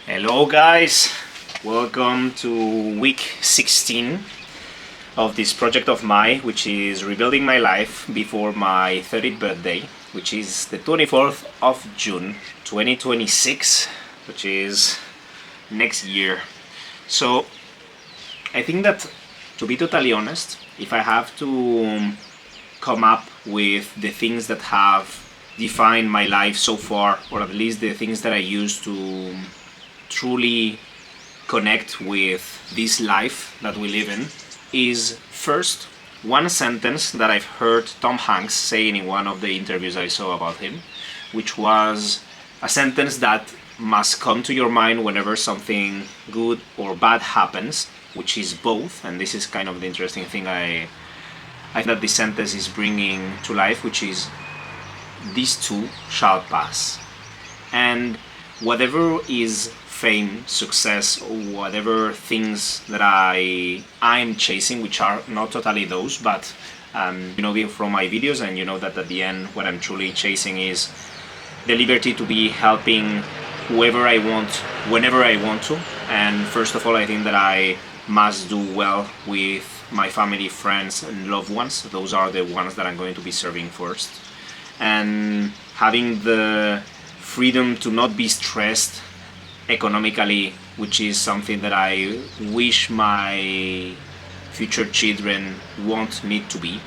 Hello guys, welcome to week 16 of this project of mine, which is rebuilding my life before my 30th birthday, which is the 24th of June 2026, which is next year. So I think that, to be totally honest, if I have to come up with the things that have defined my life so far, or at least the things that I use to truly connect with this life that we live in, is first one sentence that I've heard Tom Hanks saying in one of the interviews I saw about him, which was a sentence that must come to your mind whenever something good or bad happens, which is both. And this is kind of the interesting thing I think that this sentence is bringing to life, which is, these too shall pass. And whatever is fame, success, or whatever things that I'm chasing, which are not totally those, but you know from my videos, and you know that at the end what I'm truly chasing is the liberty to be helping whoever I want, whenever I want to. And first of all, I think that I must do well with my family, friends, and loved ones. Those are the ones that I'm going to be serving first. And having the freedom to not be stressed economically, which is something that I wish my future children won't need to be.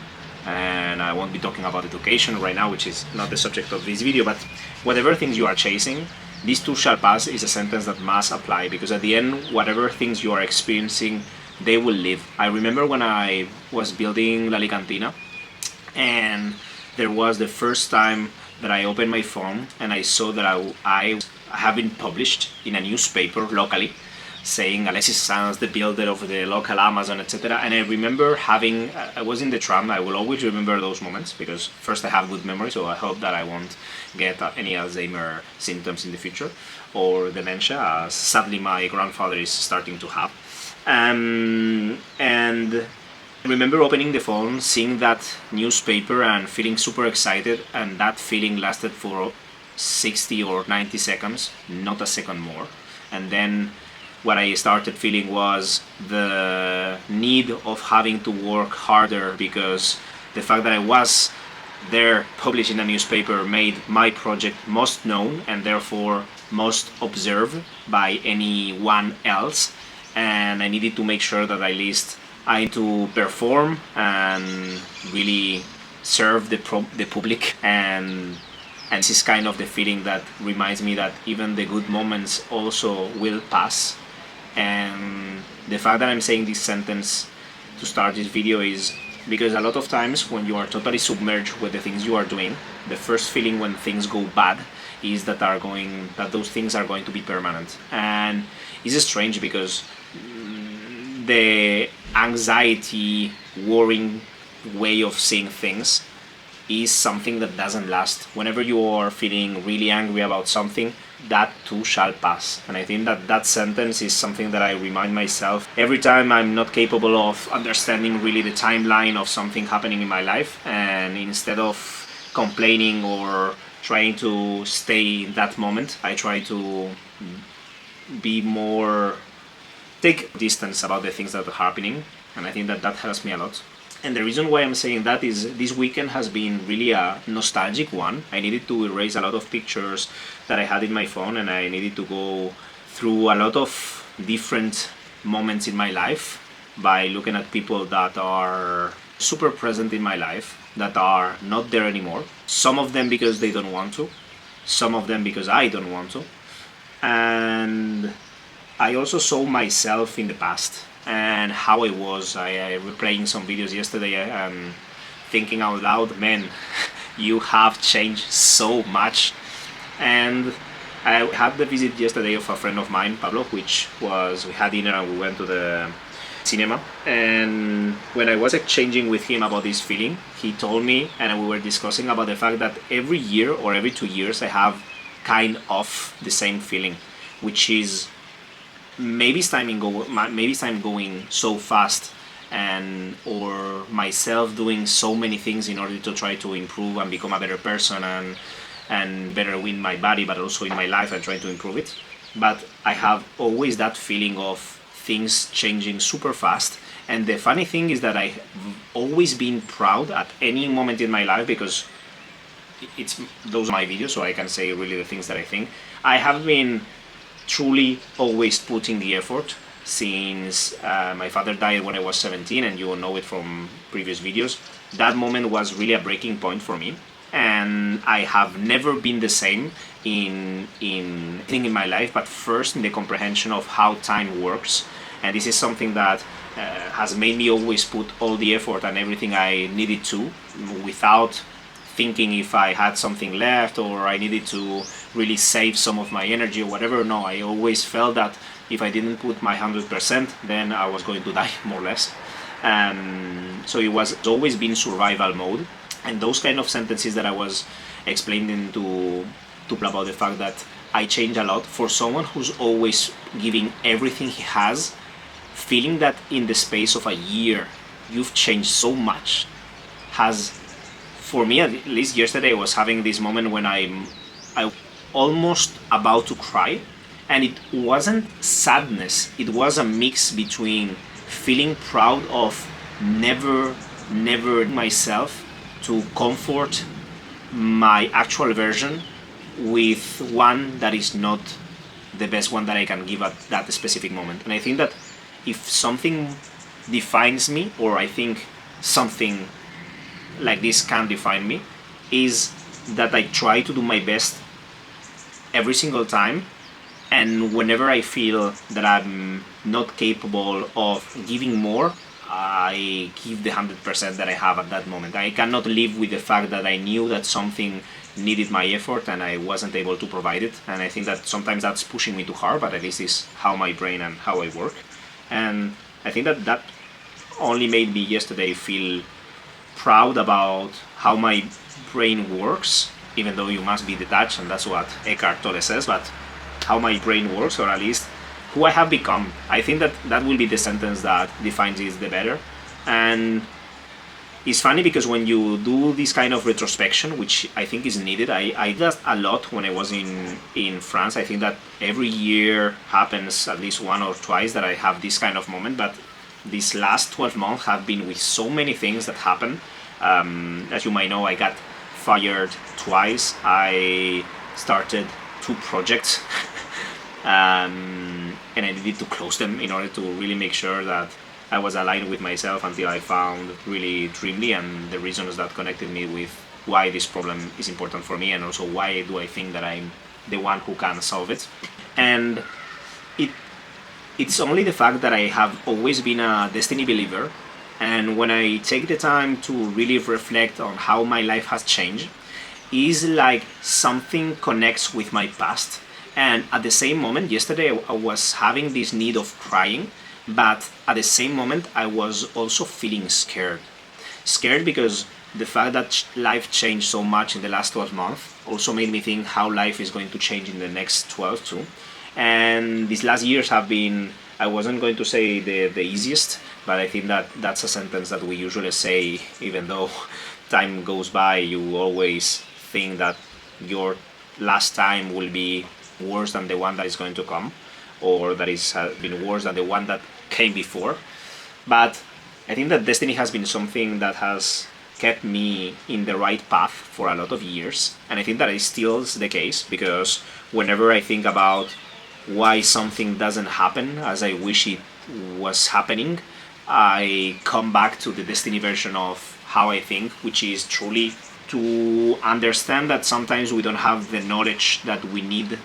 And I won't be talking about education right now, which is not the subject of this video, but whatever things you are chasing, these too shall pass is a sentence that must apply, because at the end, whatever things you are experiencing, they will live. I remember when I was building La Licantina, and there was the first time that I opened my phone and I saw that I have been published in a newspaper locally, saying iamalexissanz, the builder of the local Amazon, etc. And I remember I was in the tram. I will always remember those moments, because first, I have good memory, so I hope that I won't get any Alzheimer symptoms in the future, or dementia, as sadly my grandfather is starting to have. And I remember opening the phone, seeing that newspaper and feeling super excited, and that feeling lasted for 60 or 90 seconds, not a second more. And then what I started feeling was the need of having to work harder, because the fact that I was there published in a newspaper made my project most known and therefore most observed by anyone else. And I needed to make sure that at least I need to perform and really serve the public, and this is kind of the feeling that reminds me that even the good moments also will pass. And the fact that I'm saying this sentence to start this video is because a lot of times when you are totally submerged with the things you are doing, the first feeling when things go bad is that those things are going to be permanent. And it's strange, because the anxiety, worrying way of seeing things is something that doesn't last. Whenever you are feeling really angry about something, that too shall pass. And I think that that sentence is something that I remind myself every time I'm not capable of understanding really the timeline of something happening in my life, and instead of complaining or trying to stay in that moment, I try to be more, take distance about the things that are happening. And I think that that helps me a lot. And the reason why I'm saying that is this weekend has been really a nostalgic one. I needed to erase a lot of pictures that I had in my phone, and I needed to go through a lot of different moments in my life by looking at people that are super present in my life, that are not there anymore. Some of them because they don't want to, some of them because I don't want to. And I also saw myself in the past and how I was. I replaying some videos yesterday and thinking out loud, man, you have changed so much. And I had the visit yesterday of a friend of mine, Pablo, we had dinner and we went to the cinema. And when I was exchanging with him about this feeling, he told me, and we were discussing about the fact that every year or every 2 years I have kind of the same feeling, which is maybe it's time going so fast, and or myself doing so many things in order to try to improve and become a better person and better in my body, but also in my life, and try to improve it. but I have always that feeling of things changing super fast. And the funny thing is that I've always been proud at any moment in my life, because it's those are my videos, so I can say really the things that I think. I have been truly always putting the effort since my father died when I was 17, and you will know it from previous videos. That moment was really a breaking point for me, and I have never been the same in thing in my life, but first in the comprehension of how time works. And this is something that has made me always put all the effort and everything I needed to, without thinking if I had something left or I needed to really save some of my energy or whatever. No, I always felt that if I didn't put my 100%, then I was going to die, more or less. So it was always been survival mode. And those kind of sentences that I was explaining to about the fact that I change a lot, for someone who's always giving everything he has, feeling that in the space of a year you've changed so much has, for me at least yesterday, I was having this moment when I almost about to cry, and it wasn't sadness, it was a mix between feeling proud of never myself to comfort my actual version with one that is not the best one that I can give at that specific moment. And I think that if something defines me, or I think something like this can define me, is that I try to do my best every single time, and whenever I feel that I'm not capable of giving more, I give the 100% that I have at that moment. I cannot live with the fact that I knew that something needed my effort and I wasn't able to provide it. And I think that sometimes that's pushing me too hard, but at least it's how my brain and how I work. And I think that that only made me yesterday feel proud about how my brain works, even though you must be detached, and that's what Eckhart Tolle says, but how my brain works, or at least who I have become. I think that that will be the sentence that defines it the better. And it's funny because when you do this kind of retrospection, which I think is needed, I did that a lot when I was in France. I think that every year happens at least one or twice that I have this kind of moment, but these last 12 months have been with so many things that happen. As you might know, I got fired twice. I started 2 projects and I needed to close them in order to really make sure that I was aligned with myself until I found really Dreamly and the reasons that connected me with why this problem is important for me, and also why do I think that I'm the one who can solve it. And it's only the fact that I have always been a destiny believer, and when I take the time to really reflect on how my life has changed, is like something connects with my past. And at the same moment, yesterday I was having this need of crying, but at the same moment I was also feeling scared. Scared because the fact that life changed so much in the last 12 months also made me think how life is going to change in the next 12 too. And these last years have been, I wasn't going to say the easiest, but I think that that's a sentence that we usually say, even though time goes by, you always think that your last time will be worse than the one that is going to come, or that is been worse than the one that came before. But I think that destiny has been something that has kept me in the right path for a lot of years, and I think that is still the case, because whenever I think about why something doesn't happen as I wish it was happening, I come back to the destiny version of how I think, which is truly to understand that sometimes we don't have the knowledge that we need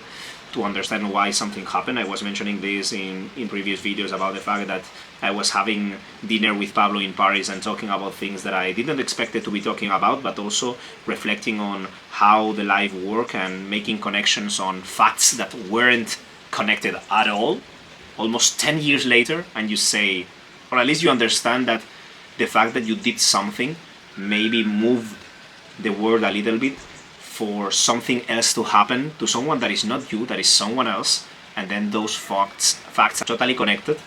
to understand why something happened. I was mentioning this in previous videos about the fact that I was having dinner with Pablo in Paris and talking about things that I didn't expect it to be talking about, but also reflecting on how the life worked and making connections on facts that weren't connected at all, almost 10 years later, and you say, or at least you understand that the fact that you did something maybe moved the world a little bit for something else to happen to someone that is not you, that is someone else, and then those facts are totally connected.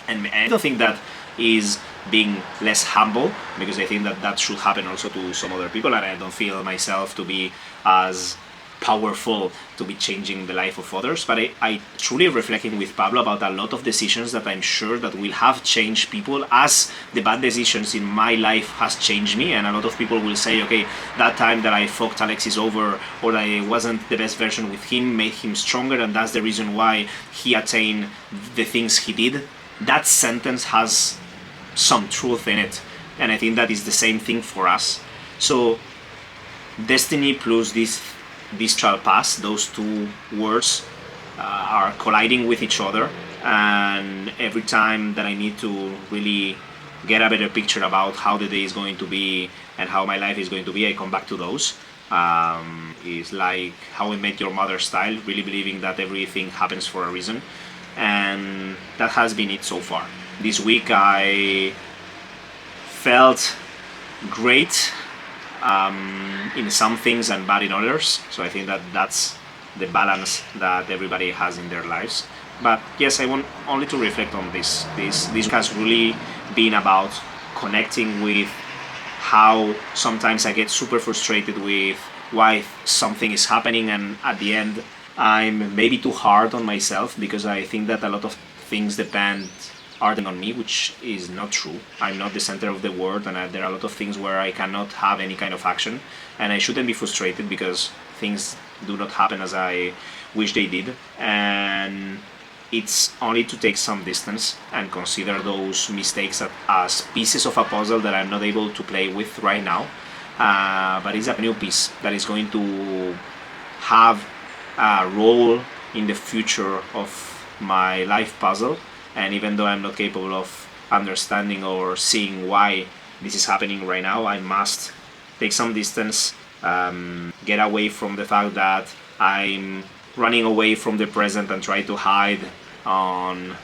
And I don't think that is being less humble, because I think that that should happen also to some other people, and I don't feel myself to be as powerful to be changing the life of others. But I truly reflecting with Pablo about a lot of decisions that I'm sure that will have changed people, as the bad decisions in my life has changed me. And a lot of people will say, okay, that time that I fucked Alexis over, or I wasn't the best version with him, made him stronger, and that's the reason why he attained the things he did. That sentence has some truth in it, and I think that is the same thing for us. So destiny plus this shall pass, those two words are colliding with each other, and every time that I need to really get a better picture about how the day is going to be and how my life is going to be, I come back to those. It's like How I Met Your Mother style, really believing that everything happens for a reason, and that has been it so far. This week I felt great in some things and bad in others, so I think that that's the balance that everybody has in their lives. But yes, I want only to reflect on this has really been about connecting with how sometimes I get super frustrated with why something is happening, and at the end I'm maybe too hard on myself because I think that a lot of things depend on me, which is not true. I'm not the center of the world, and there are a lot of things where I cannot have any kind of action, and I shouldn't be frustrated because things do not happen as I wish they did. And it's only to take some distance and consider those mistakes as pieces of a puzzle that I'm not able to play with right now, but it's a new piece that is going to have a role in the future of my life puzzle. And even though I'm not capable of understanding or seeing why this is happening right now, I must take some distance, get away from the fact that I'm running away from the present and try to hide on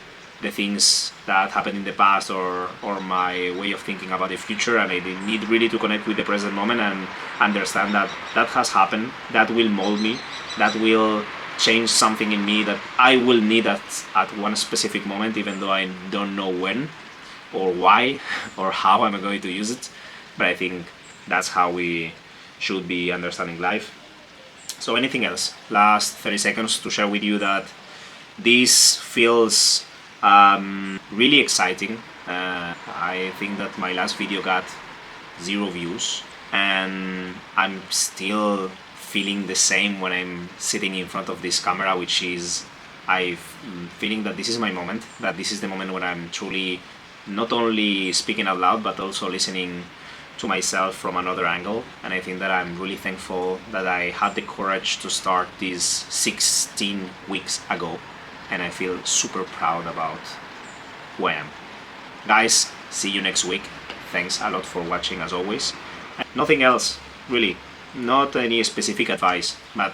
the things that happened in the past or my way of thinking about the future. And I need really to connect with the present moment and understand that that has happened, that will mold me, that will change something in me that I will need at one specific moment, even though I don't know when or why or how I'm going to use it. But I think that's how we should be understanding life. So anything else? Last 30 seconds to share with you that this feels really exciting. I think that my last video got 0 views, and I'm still feeling the same when I'm sitting in front of this camera, which is I'm feeling that this is my moment, that this is the moment when I'm truly not only speaking out loud but also listening to myself from another angle. And I think that I'm really thankful that I had the courage to start this 16 weeks ago, and I feel super proud about who I am. Guys, see you next week. Thanks a lot for watching as always. And nothing else really. Not any specific advice, but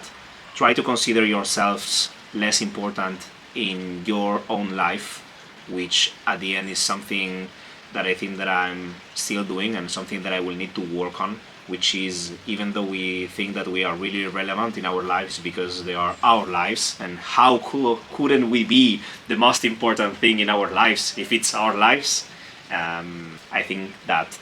try to consider yourselves less important in your own life, which at the end is something that I think that I'm still doing and something that I will need to work on, which is, even though we think that we are really relevant in our lives because they are our lives, and how couldn't we be the most important thing in our lives if it's our lives? I think that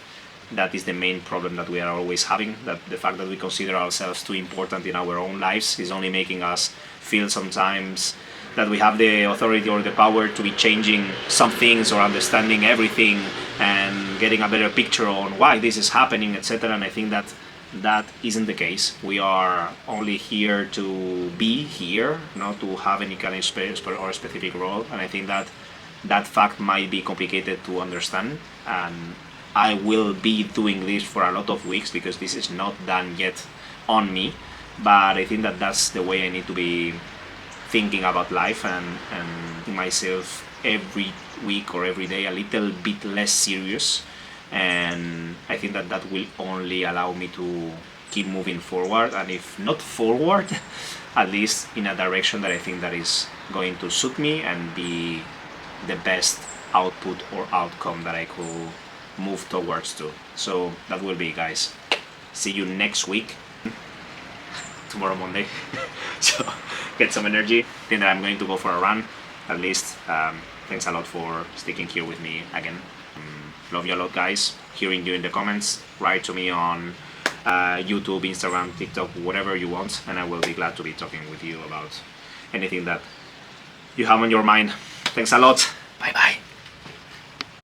is the main problem that we are always having, that the fact that we consider ourselves too important in our own lives is only making us feel sometimes that we have the authority or the power to be changing some things or understanding everything and getting a better picture on why this is happening, etc. And I think that that isn't the case. We are only here to be here, not to have any kind of specific role. And I think that that fact might be complicated to understand, and I will be doing this for a lot of weeks because this is not done yet on me, but I think that that's the way I need to be thinking about life and myself every week or every day a little bit less serious. And I think that that will only allow me to keep moving forward, and if not forward, at least in a direction that I think that is going to suit me and be the best output or outcome that I could move towards to. So that will be, guys. See you next week. Tomorrow Monday. So get some energy. Think that I'm going to go for a run at least. Thanks a lot for sticking here with me again. Love you a lot, guys. Hearing you in the comments. Write to me on YouTube, Instagram, TikTok, whatever you want, and I will be glad to be talking with you about anything that you have on your mind. Thanks a lot. Bye bye.